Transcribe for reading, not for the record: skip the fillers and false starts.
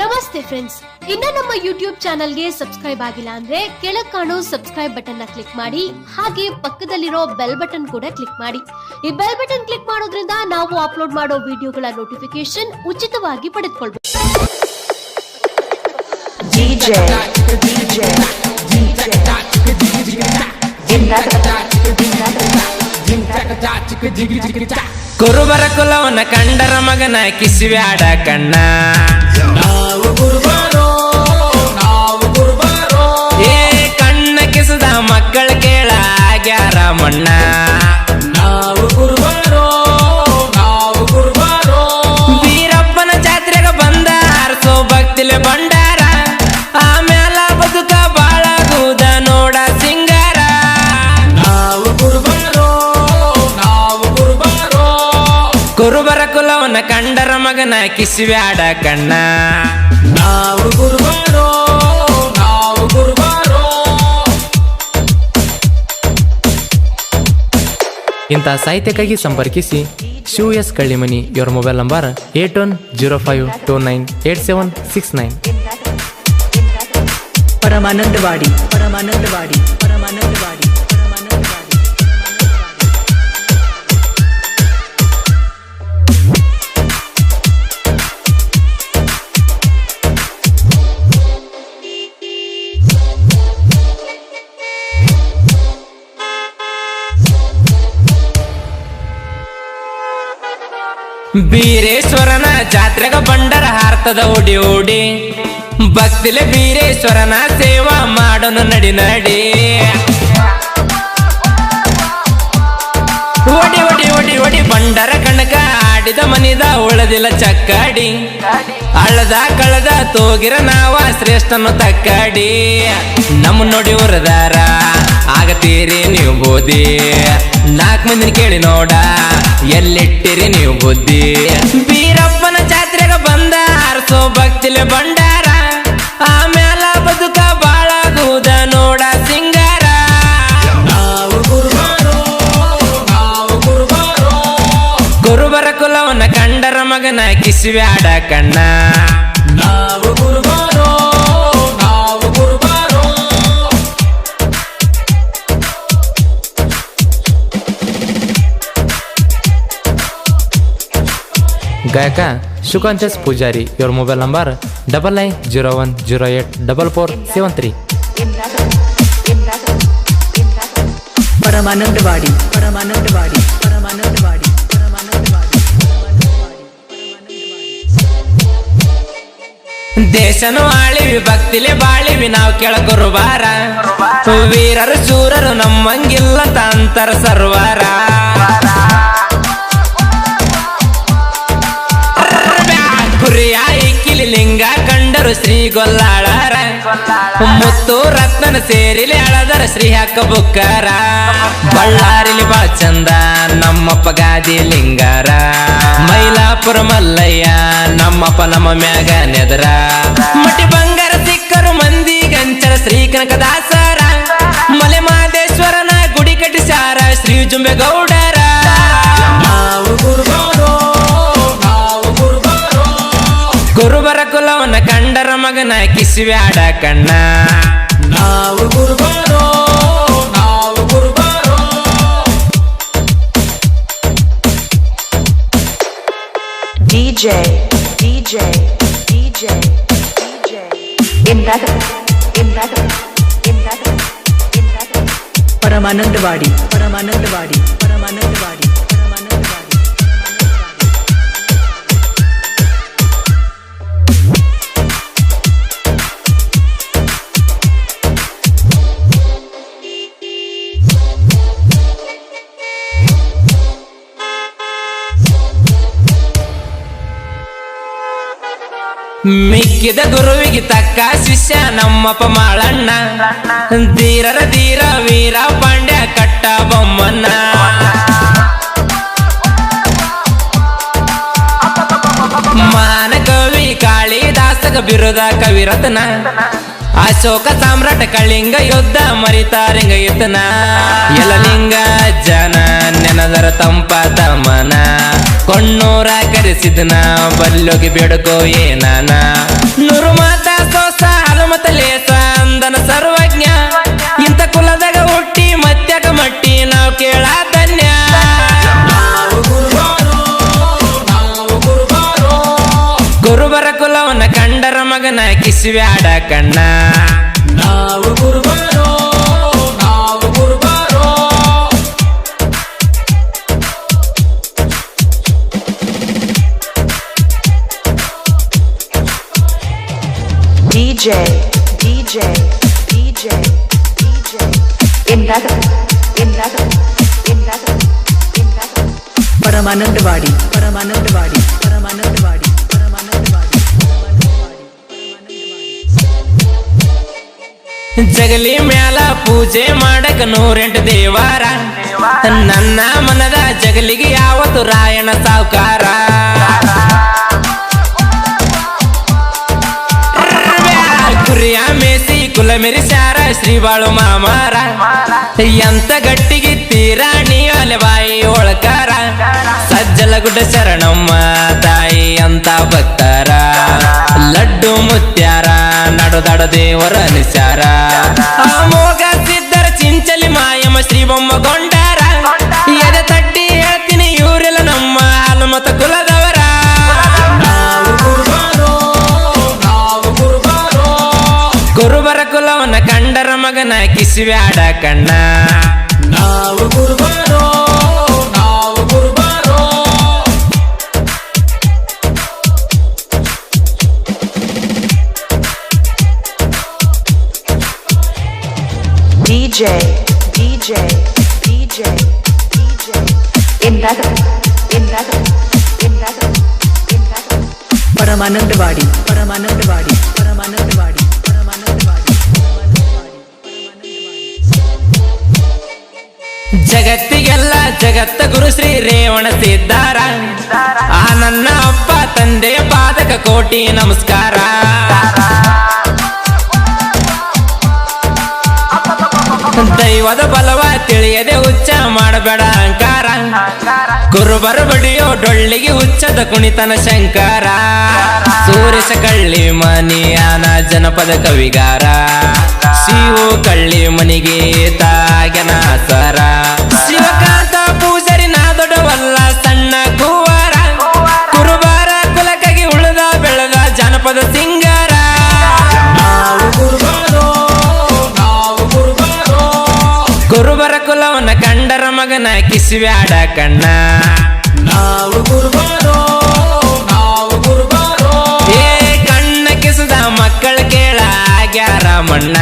ನಮಸ್ತೆ ಫ್ರೆಂಡ್ಸ್, ಇನ್ನ ನಮ್ಮ ಯೂಟ್ಯೂಬ್ ಚಾನಲ್ಗೆ ಸಬ್ಸ್ಕ್ರೈಬ್ ಆಗಿಲ್ಲ ಅಂದ್ರೆ ಕೆಳಗ್ ಕಾಣೋ ಸಬ್ಸ್ಕ್ರೈಬ್ ಬಟನ್ ನ ಕ್ಲಿಕ್ ಮಾಡಿ, ಹಾಗೆ ಪಕ್ಕದಲ್ಲಿರೋ ಬೆಲ್ ಬಟನ್ ಕೂಡ ಕ್ಲಿಕ್ ಮಾಡಿ. ಈ ಬೆಲ್ ಬಟನ್ ಕ್ಲಿಕ್ ಮಾಡೋದ್ರಿಂದ ನಾವು ಅಪ್ಲೋಡ್ ಮಾಡೋ ವಿಡಿಯೋಗಳ ನೋಟಿಫಿಕೇಶನ್ ಉಚಿತವಾಗಿ ಪಡೆದುಕೊಳ್ಳಬಹುದು. ಕುರುಬರ ಕುಲವನ ಕಂಡರ ಮಗನ ಕಿಸಿವ್ಯಾಡ ಕಣ್ಣ, ನಾವು ಕುರುಬರೋ ಏ ಕಣ್ಣ ಕಿಸದ ಮಕ್ಕಳ ಕೇಳ ಆಗ್ಯಾರ ಮಣ್ಣ. ನಾವು ಕುರುಬರೋ ವೀರಪ್ಪನ ಜಾತ್ರೆಗ ಬಂದ ಅರಸೋ ಭಕ್ತಿಲೆ ಬಂಡಾರ, ಆಮೇಲ ಬದುಕ ಬಾಳಗುದ ನೋಡ ಸಿಂಗಾರ. ನಾವು ಕುರುಬರೋ ಕುರುಬರ ಕುಲವನ ಕಂಡರ ಮಗನ ಕಿಸಿವ್ಯಾಡ ಕಣ್ಣ, ನಾವು ಕುರುಬರೋ ಇಂಥ ಸಾಹಿತ್ಯಕ್ಕಾಗಿ ಸಂಪರ್ಕಿಸಿ ಶಿವ್ ಎಸ್ ಕಳ್ಳಿಮನಿ. ಇವರ ಮೊಬೈಲ್ ನಂಬರ್ 8105298769. ಪರಮಾನಂದವಾಡಿ. ಬೀರೇಶ್ವರನ ಜಾತ್ರೆಗ ಬಂಡರ ಹಾರ್ತದ ಓಡಿ ಓಡಿ, ಭಕ್ತಿಲೆ ಬೀರೇಶ್ವರನ ಸೇವಾ ಮಾಡೋನು ನಡಿ ನಡಿ. ಒಡಿ ಒಡಿ ಒಡಿ ಒಡಿ ಬಂಡರ ಕಣಕ ಆಡಿದ ಮನಿದ ಉಳದಿಲ್ಲ ಚಕ್ಕಾಡಿ, ಅಳದ ಕಳದ ತೋಗಿರ ನಾವ ಶ್ರೇಷ್ಠನು ತಕ್ಕಾಡಿ. ನಮ್ಮ ನೋಡಿ ಉರದಾರ ಆಗತೀರಿ ನೀವು ಬೋದಿ, 4 ಮಂದಿನ ಕೇಳಿ ನೋಡ ಎಲ್ಲಿಟ್ಟಿರಿ ನೀವು ಬುದ್ಧಿ. ವೀರಪ್ಪನ ಜಾತ್ರೆಗ ಬಂದ ಅರಸೋ ಭಕ್ತಿಲೆ ಬಂಡಾರ, ಆಮೇಲ ಬದುಕ ಬಾಳಗುದ ನೋಡ ಸಿಂಗಾರ. ನಾವು ಕುರುಬರ ಕುಲವನ ಕಂಡರ ಮಗನ ಕಿಸಿವ್ಯಾಡ ಕಣ್ಣ, ನಾವು ಕುರುಬರೋ ಗಾಯಕ ಶುಕಾಂಚಸ್ ಪೂಜಾರಿ. ಇವರ ಮೊಬೈಲ್ ನಂಬರ್ 9901084473. ಪರಮಾನಂದವಾಡಿ. ದೇಶನು ಆಳಿವಿ ಭಕ್ತಿಲೆ ಬಾಳಿವಿ ನಾವು ಕೆಳಗುರುವಾರ, ವೀರರು ಶೂರರು ನಮ್ಮಂಗಿಲ್ಲ ತಾಂತರ ಸರ್ವಾರ. ಕುರಿಯ ಇಕ್ಕಿಲಿ ಲಿಂಗ ಕಂಡರು ಶ್ರೀ ಗೊಲ್ಲಾಳರ, ಮುತ್ತು ರತ್ನನ ಸೇರಿಲಿ ಅಳದರ ಶ್ರೀ ಹಕ್ಕ ಬುಕ್ಕಾರ. ಬಳ್ಳಾರಿಲಿ ಬಾ ಚಂದ ನಮ್ಮಪ್ಪ ಗಾದಿ ಲಿಂಗಾರ, ಮೈಲಾಪುರ ಮಲ್ಲಯ್ಯ ನಮ್ಮಪ್ಪ ನಮ್ಮ ಮ್ಯಾಗ ನೆದರ. ಮಟಿ ಬಂಗಾರ ಸಿಕ್ಕರು ಮಂದಿ ಗಂಚರ ಶ್ರೀ ಕನಕದಾಸರ, ಮಲೆ ಮಹದೇಶ್ವರನ ಗುಡಿ ಕಟ್ಟಿಸಾರ ಶ್ರೀ ಜುಂಬೆಗೌಡರ. ನಾವು ಕುರುಬರ ಕುಲವನ ಕಂಡರ ಮಗನ ಕಿಸಿವ್ಯಾಡ ಕಣ್ಣ, ನಾವು ಕುರುಬರೋ DJ. ಪರಮಾನಂದವಾಡಿ. ಮಿಕ್ಕಿದ ಗುರುವಿಗೆ ತಕ್ಕ ಶಿಷ್ಯ ನಮ್ಮಪ್ಪ ಮಾಳಣ್ಣ, ಧೀರರ ಧೀರ ವೀರ ಪಾಂಡ್ಯ ಕಟ್ಟ ಬೊಮ್ಮನ್ನ. ಮಾನ ಕವಿ ಕಾಳಿದಾಸಗ ಬಿರುದ ಕವಿರತ್ನ, ಅಶೋಕ ಸಾಮ್ರಾಟ ಕಳಿಂಗ ಯುದ್ಧ ಮರಿತಾರಿಂಗ ಇತನ. ಯಲಲಿಂಗ ಜನ ನೆನದರ ತಂಪಾದ ಮನ, ಕೊಣ್ಣೂರ ಕರೆಸಿದನ ಬಲ್ಲೋಗಿ ಬೇಡಕೋ ಏನಾನ. ಕುಲವನ್ನ ಕಂಡರ ಮಗನ ಕಿಸಿಬ್ಯಾಡ ಕಣ್ಣ. ನಾವು ಕುರುಬರೋ, ನಾವು ಕುರುಬರೋ. DJ, DJ, DJ, DJ. Paramanandawadi, Paramanandawadi, Paramanandawadi, Paramanandawadi. ಜಗಲಿ ಮ್ಯಾಲ ಪೂಜೆ ಮಾಡಕ 108 ದೇವಾರ. ನನ್ನ ಮನದ ಜಗಲಿಗೆ ಯಾವತ್ತು ರಾಯಣ ಸಾವುಕಾರ. ಕುರಿಯ ಮೇಸಿ ಕುಲ ಮೆರಿಸ್ಯಾರ ಶ್ರೀ ಬಾಳು ಮಾಮಾರ. ಎಂತ ಗಟ್ಟಿಗಿತ್ತೀರ ನೀವಲೆ ಬಾಯಿ ಒಳಕಾರ. ಸಜ್ಜಲಗುಡ್ಡ ಶರಣಮ್ಮ ತಾಯಿ ಅಂತ ಭಕ್ತರ. ಲಡ್ಡು ಮುತ್ಯಾರ ನಡುದಾಡ ದೇವರ ನಿಸ್ಯಾರ. ಮೋಗ ಸಿದ್ದರ ಚಿಂಚಲಿ ಮಾಯಮ್ಮ ಶ್ರೀ ಬೊಮ್ಮ ಗೊಂಡಾರ. ಎದೆ ತಟ್ಟಿ ಹೇಳ್ತೀನಿ ಇವರೆಲ್ಲ ನಮ್ಮ ಹನುಮತ ಕುಲದವರ. ಕುರುಬರ ಕುಲವನ್ನ ಕಂಡರ ಮಗನ ಕಿಸಿಬ್ಯಾಡ ಕಣ್ಣ. ನಾವು ಕುರುಬರೋ, ನಾವು ಕುರುಬರೋ. DJ, DJ, DJ, DJ. Paramanandawadi, Paramanandawadi, Paramanandawadi, Paramanandawadi. ಜಗತ್ತಿಗೆಲ್ಲ ಜಗತ್ತ ಗುರು ಶ್ರೀ ರೇವಣ ಸಿದ್ದಾರ. ಆ ನನ್ನ ಅಪ್ಪ ತಂದೆ ಪಾದಕ ಕೋಟಿ ನಮಸ್ಕಾರ. ದೈವದ ಬಲವ ತಿಳಿಯದೆ ಹುಚ್ಚ ಮಾಡಬೇಡ ಅಹಂಕಾರ. ಕುರುಬರ ಬಡಿಯೋ ಡೊಳ್ಳಿಗೆ ಹುಚ್ಚದ ಕುಣಿತನ ಶಂಕರ. ಸೂರೇಶ ಕಳ್ಳಿ ಮನಿಯಾನ ಜನಪದ ಕವಿಗಾರ. ಶಿವು ಕಳ್ಳಿ ಮನಿಗೆ ತಾಗನ ಸರ. ಶಿವಕಾಂತ ಪೂಜಾರಿ ನಾ ದೊಡ್ಡವಲ್ಲ ಸಣ್ಣ ಕುವರ. ಕುರುಬರ ಕುಲಕ್ಕಾಗಿ ಉಳಿದ ಬೆಳೆದ ಜನಪದ ಸಿಂಗಾರ. ನಾವು ಕುರುಬರೋ, ನಾವು ಕುರುಬರೋ. ಕುರುಬರ ಕುಲವನ್ನ ಕಂಡರ ಮಗನ ಕಿಸಿಬ್ಯಾಡ ಕಣ್ಣ. ನಾವು ಕುರುಬರೋ, ನಾವು ಕುರುಬರೋ. ಏ ಕಣ್ಣ ಕಿಸದ ಮಕ್ಕಳ ಕೇಳ ಆಗ್ಯಾರ ಮಣ್ಣ.